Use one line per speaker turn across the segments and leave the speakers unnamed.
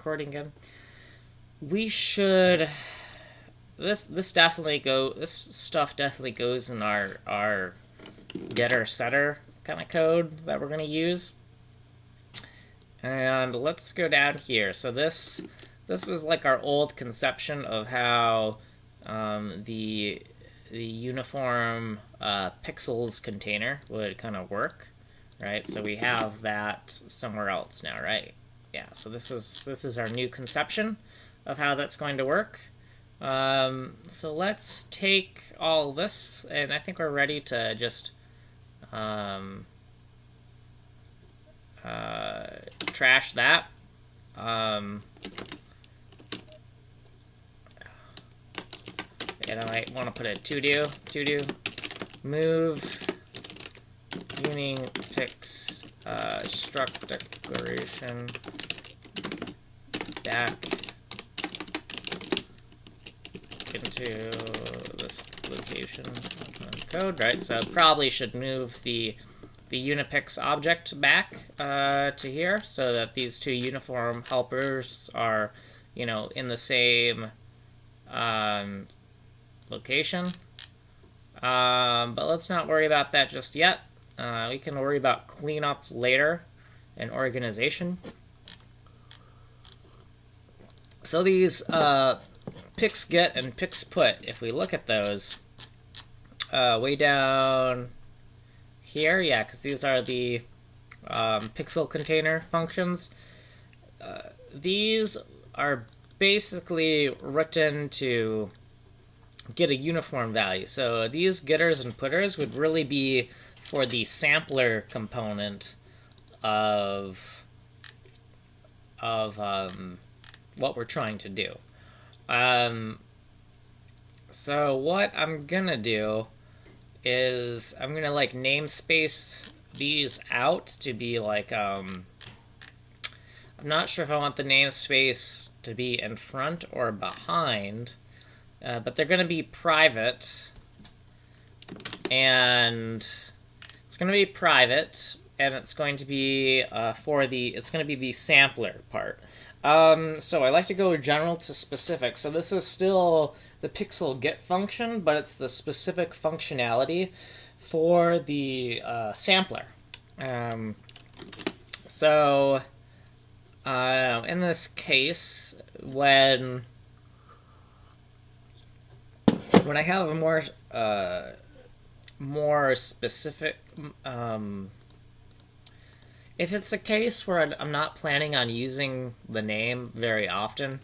recording again. We should. This stuff definitely goes in our getter setter kind of code that we're gonna use. And let's go down here. So this was like our old conception of how the uniform pixels container would kind of work, right? So we have that somewhere else now, right? Yeah. So this is our new conception of how that's going to work. So let's take all this, and I think we're ready to just trash that. And I want to put a to do move unipix struct declaration back into this location code, right? So probably should move the unipix object back to here so that these two uniform helpers are, you know, in the same location. But let's not worry about that just yet. We can worry about cleanup later and organization. So these pixget and pixput, if we look at those way down here, yeah, because these are the pixel container functions. These are basically written to get a uniform value. So these getters and putters would really be for the sampler component of what we're trying to do. So what I'm gonna do is I'm gonna like namespace these out to be like I'm not sure if I want the namespace to be in front or behind, but they're gonna be private, and it's gonna be private, and it's going to be it's gonna be the sampler part. So I like to go general to specific. So this is still the pixel get function, but it's the specific functionality for the sampler. So in this case, when I have a more specific, if it's a case where I'm not planning on using the name very often,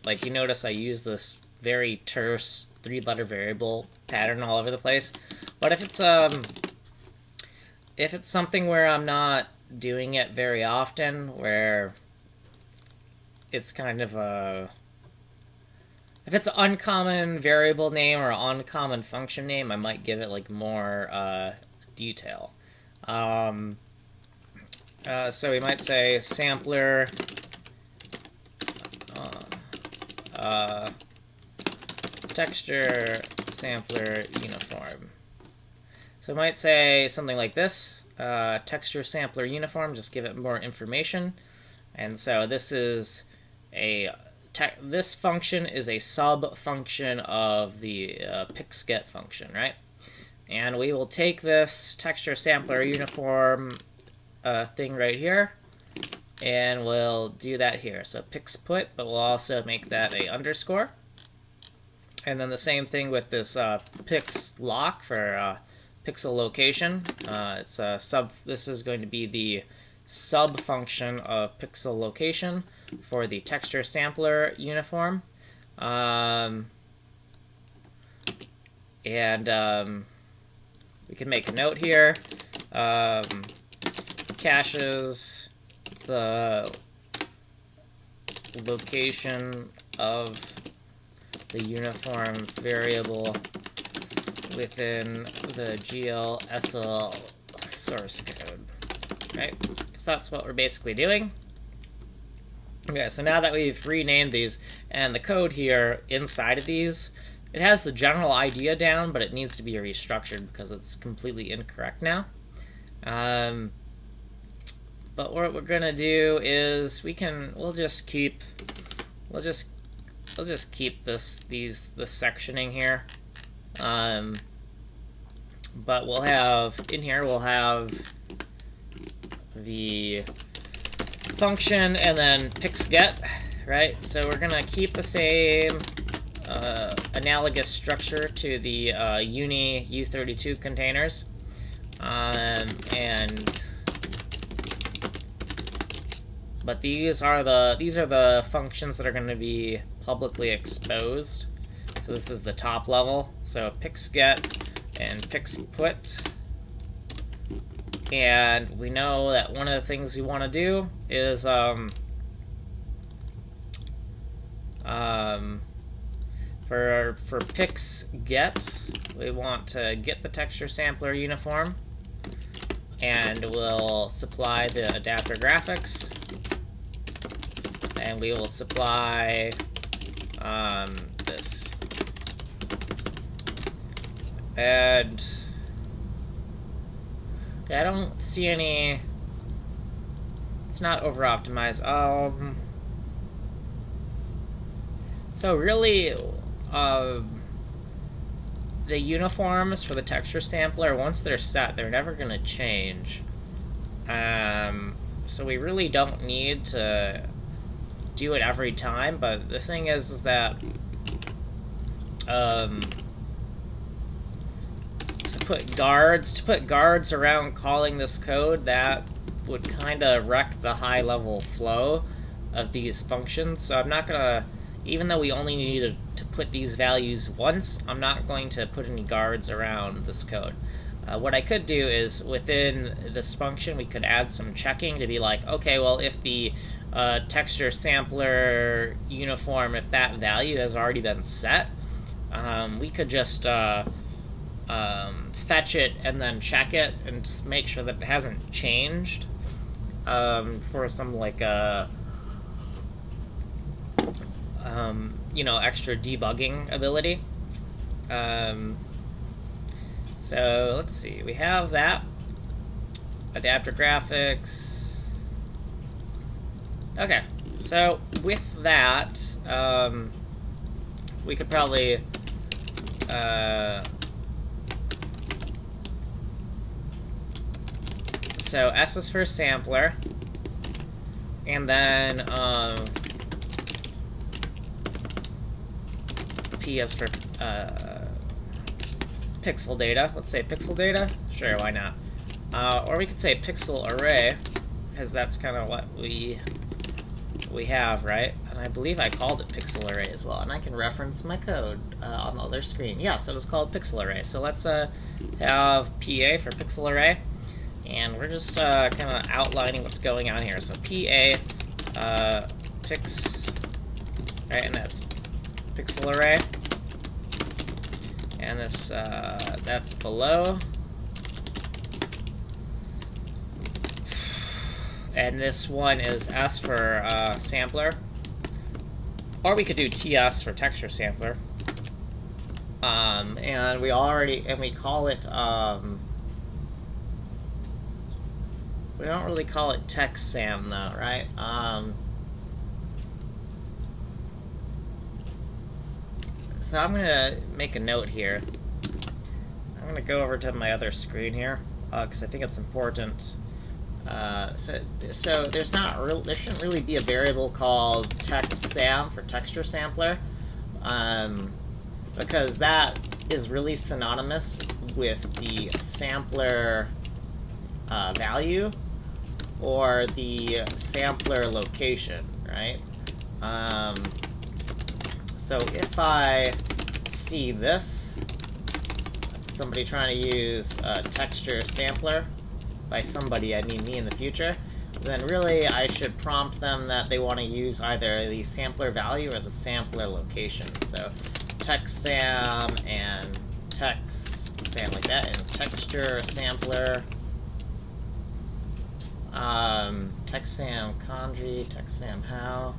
like you notice I use this very terse 3-letter variable pattern all over the place. But if it's something where I'm not doing it very often, where it's kind of if it's an uncommon variable name or an uncommon function name, I might give it like more detail. So we might say sampler texture sampler uniform. So I might say something like this, texture sampler uniform, just give it more information. And so this is this function is a sub-function of the pixget function, right? And we will take this texture sampler uniform thing right here, and we'll do that here. So pixput, but we'll also make that a underscore. And then the same thing with this pixlock for pixel location. This is going to be the sub function of pixel location for the texture sampler uniform. We can make a note here. Caches the location of the uniform variable within the GLSL source code, right? Because that's what we're basically doing. Okay, so now that we've renamed these, and the code here inside of these, it has the general idea down, but it needs to be restructured because it's completely incorrect now. But But what we're gonna do is we'll just keep this sectioning here. But we'll have the function and then pixget, right? So we're gonna keep the same analogous structure to the uni U32 containers, but these are the functions that are going to be publicly exposed. So this is the top level. So pixget and pixput. And we know that one of the things we want to do is for pixget, we want to get the texture sampler uniform, and we'll supply the adapter graphics, and we will supply this. And I don't see any. It's not over optimized. So really, the uniforms for the texture sampler, once they're set, they're never going to change. So we really don't need to do it every time. But the thing is that to put guards around calling this code, that would kind of wreck the high-level flow of these functions. So I'm not gonna, even though we only need to put these values once, I'm not going to put any guards around this code. What I could do is, within this function, we could add some checking to be like, okay, well, if the texture sampler uniform, if that value has already been set, we could just fetch it and then check it and just make sure that it hasn't changed for some like you know, extra debugging ability. So let's see, we have that adapter graphics. Okay, so with that, we could probably so S is for sampler, and then P is for pixel data. Let's say pixel data. Sure, why not? Or we could say pixel array, because that's kind of what we have, right? And I believe I called it pixel array as well, and I can reference my code on the other screen. Yes, it was called pixel array. So let's have PA for pixel array. And we're just kind of outlining what's going on here. So PA, pix, right, and that's pixel array. And this, that's below. And this one is S for sampler. Or we could do TS for texture sampler. And we call it, we don't really call it TextSam though, right? So I'm gonna make a note here. I'm gonna go over to my other screen here, because I think it's important. So there shouldn't really be a variable called TextSam for texture sampler, because that is really synonymous with the sampler value or the sampler location, right? So if I see this, somebody trying to use a texture sampler, by somebody I mean me in the future, then really I should prompt them that they want to use either the sampler value or the sampler location. So TextSam and TextSam like that, and texture sampler, TextSam kanji, TextSam how.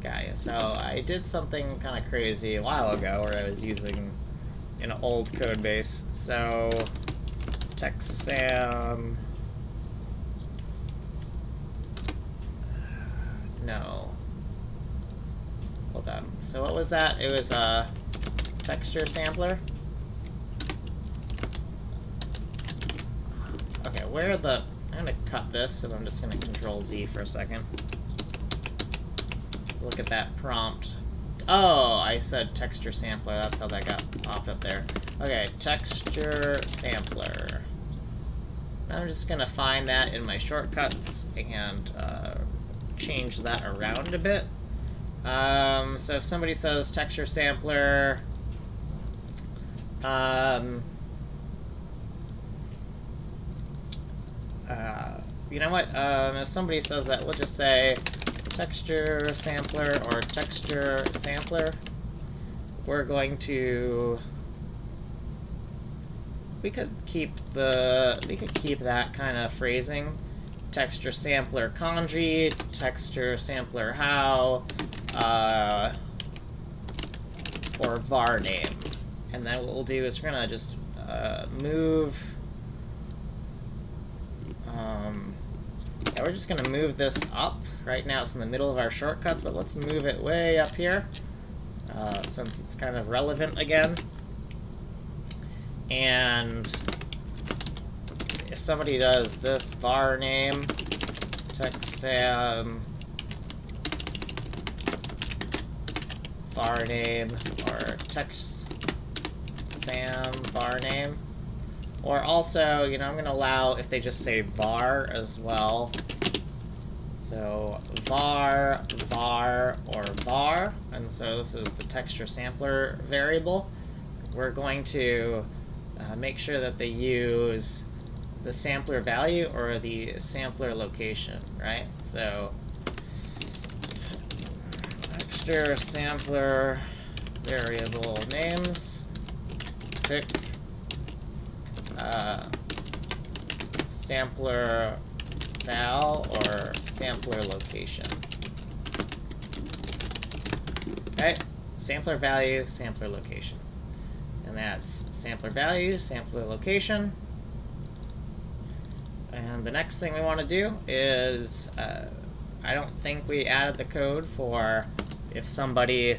Okay, so I did something kind of crazy a while ago where I was using an old code base. So TextSam. No. Hold on. So what was that? It was a texture sampler. Okay, where are the... I'm gonna cut this, and I'm just gonna Control Z for a second. Look at that prompt. Oh, I said texture sampler. That's how that got popped up there. Okay, texture sampler. I'm just gonna find that in my shortcuts and change that around a bit. So if somebody says texture sampler, you know what? If somebody says that, we'll just say texture sampler or texture sampler. We're going to... We could keep that kind of phrasing. Texture sampler kanji, texture sampler how, or var name. And then what we'll do is we're gonna just move. Yeah, we're just gonna move this up. Right now it's in the middle of our shortcuts, but let's move it way up here, since it's kind of relevant again. And if somebody does this var name, textsam var name, or textsam var name, or also, you know, I'm gonna allow if they just say var as well. So var, or var, and so this is the texture sampler variable. We're going to make sure that they use the sampler value or the sampler location, right? So texture sampler variable names, pick sampler val or sampler location. Okay, sampler value, sampler location. And that's sampler value, sampler location. And the next thing we want to do is, I don't think we added the code for if somebody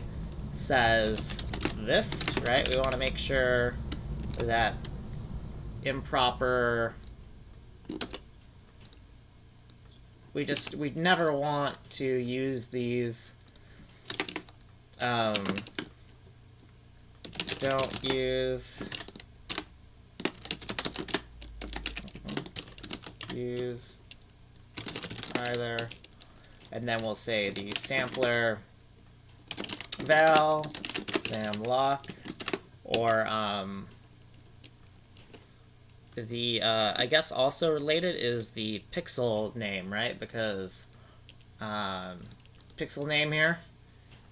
says this, right? We want to make sure that improper... We never want to use these, don't use either, and then we'll say the sampler val, samlock, or I guess also related is the pixel name, right? Because pixel name here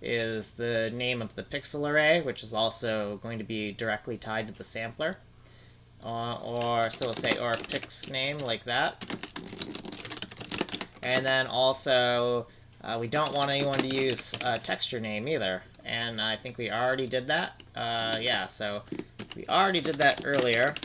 is the name of the pixel array, which is also going to be directly tied to the sampler. Or so we'll say, or pix name, like that. And then also, we don't want anyone to use texture name either. And I think we already did that. Yeah, so we already did that earlier.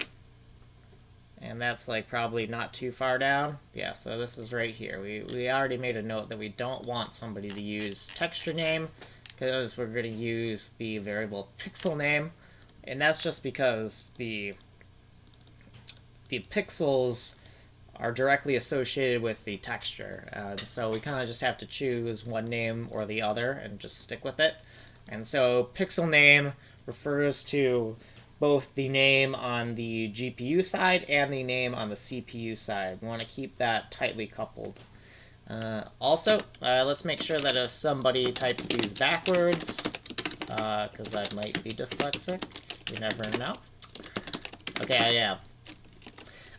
And that's like probably not too far down. Yeah, so this is right here. We already made a note that we don't want somebody to use texture name because we're going to use the variable pixel name. And that's just because the pixels are directly associated with the texture. So we kind of just have to choose one name or the other and just stick with it. And so pixel name refers to both the name on the GPU side and the name on the CPU side. We want to keep that tightly coupled. Also, let's make sure that if somebody types these backwards, because I might be dyslexic, you never know. Okay, I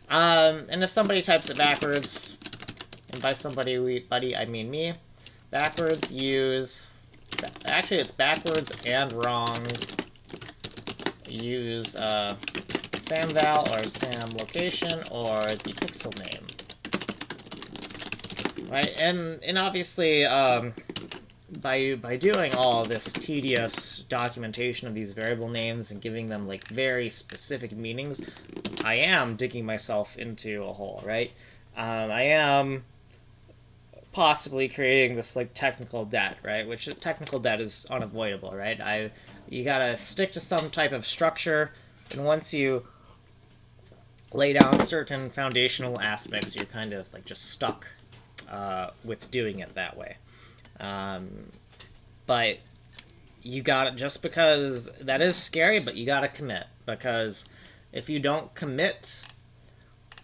am. And if somebody types it backwards, and by somebody, buddy, I mean me, backwards, use... Actually, it's backwards and wrong. Use samval or samlocation or the pixel name. Right, and obviously, by doing all this tedious documentation of these variable names and giving them like very specific meanings, I am digging myself into a hole, right? I am possibly creating this like technical debt, right? Which technical debt is unavoidable, right? You gotta stick to some type of structure, and once you lay down certain foundational aspects, you're kind of like just stuck with doing it that way. But you got it, just because that is scary, but you gotta commit, because if you don't commit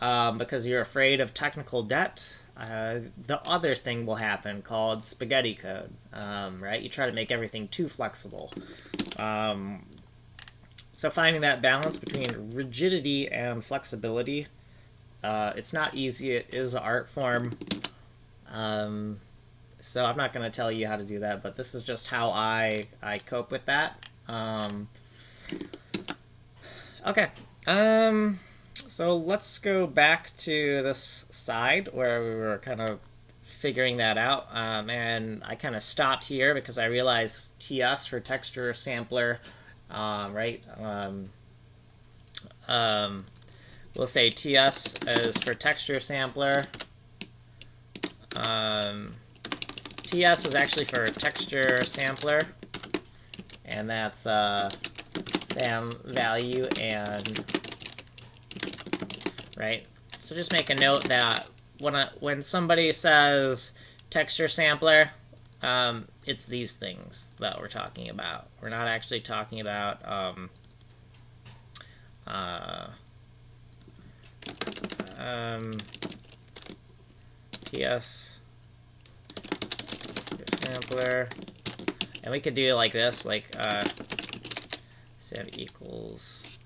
because you're afraid of technical debt, the other thing will happen called spaghetti code, right? You try to make everything too flexible. So finding that balance between rigidity and flexibility, it's not easy. It is an art form. So I'm not going to tell you how to do that, but this is just how I cope with that. Okay. So let's go back to this side where we were kind of figuring that out. And I kind of stopped here because I realized TS for texture sampler, right? We'll say TS is for texture sampler. TS is actually for texture sampler, and that's SAM value and right. So just make a note that when somebody says texture sampler, it's these things that we're talking about. We're not actually talking about TS sampler, and we could do it like this, like set equals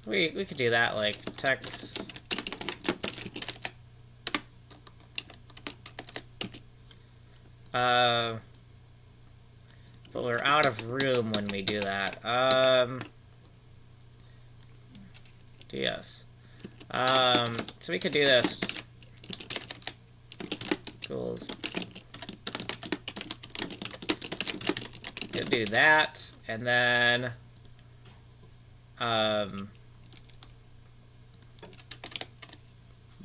we could do that like text but we're out of room when we do that. DS. So we could do this. Equals. Could do that, and then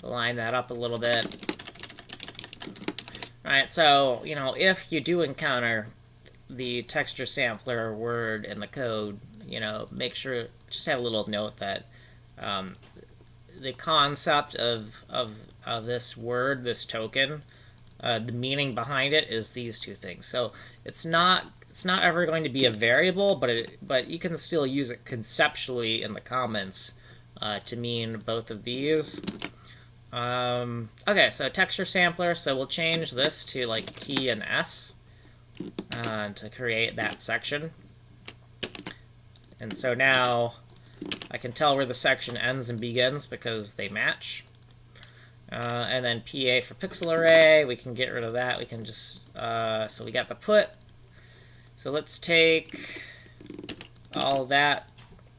line that up a little bit. Alright, so, you know, if you do encounter the texture sampler word in the code, you know, make sure, just have a little note that the concept of this word, this token, the meaning behind it is these two things. So it's not ever going to be a variable, but you can still use it conceptually in the comments to mean both of these. Okay, so texture sampler, so we'll change this to like T and S to create that section. And so now I can tell where the section ends and begins because they match. And then PA for pixel array, we can get rid of that. We can just, so we got the put. So let's take all that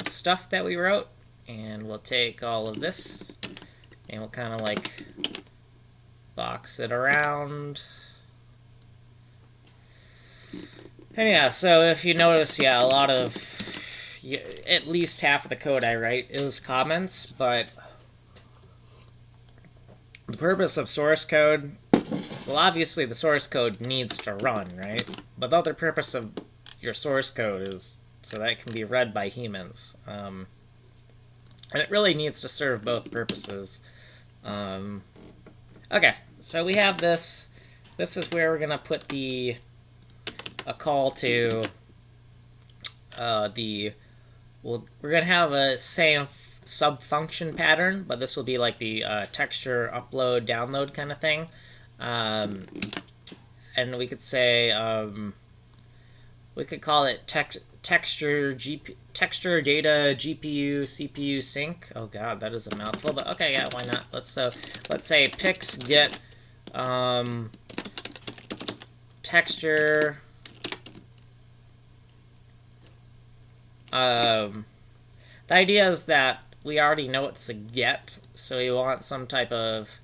stuff that we wrote, and we'll take all of this, and we'll kind of like box it around. And yeah, so if you notice, yeah, a lot of, at least half of the code I write is comments, but the purpose of source code, well, obviously the source code needs to run, right? But the other purpose of your source code is so that it can be read by humans. And it really needs to serve both purposes. Okay, so we have this. This is where we're going to put a call to we're going to have a same sub-function pattern, but this will be like the texture upload, download kind of thing. And we could say, we could call it texture data GPU CPU sync. Oh god, that is a mouthful, but okay, yeah, why not? Let's say pix get texture the idea is that we already know it's a get, so we want some type of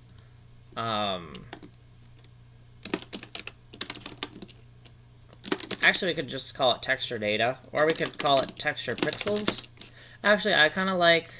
Actually, we could just call it texture data, or we could call it texture pixels. Actually, I kind of like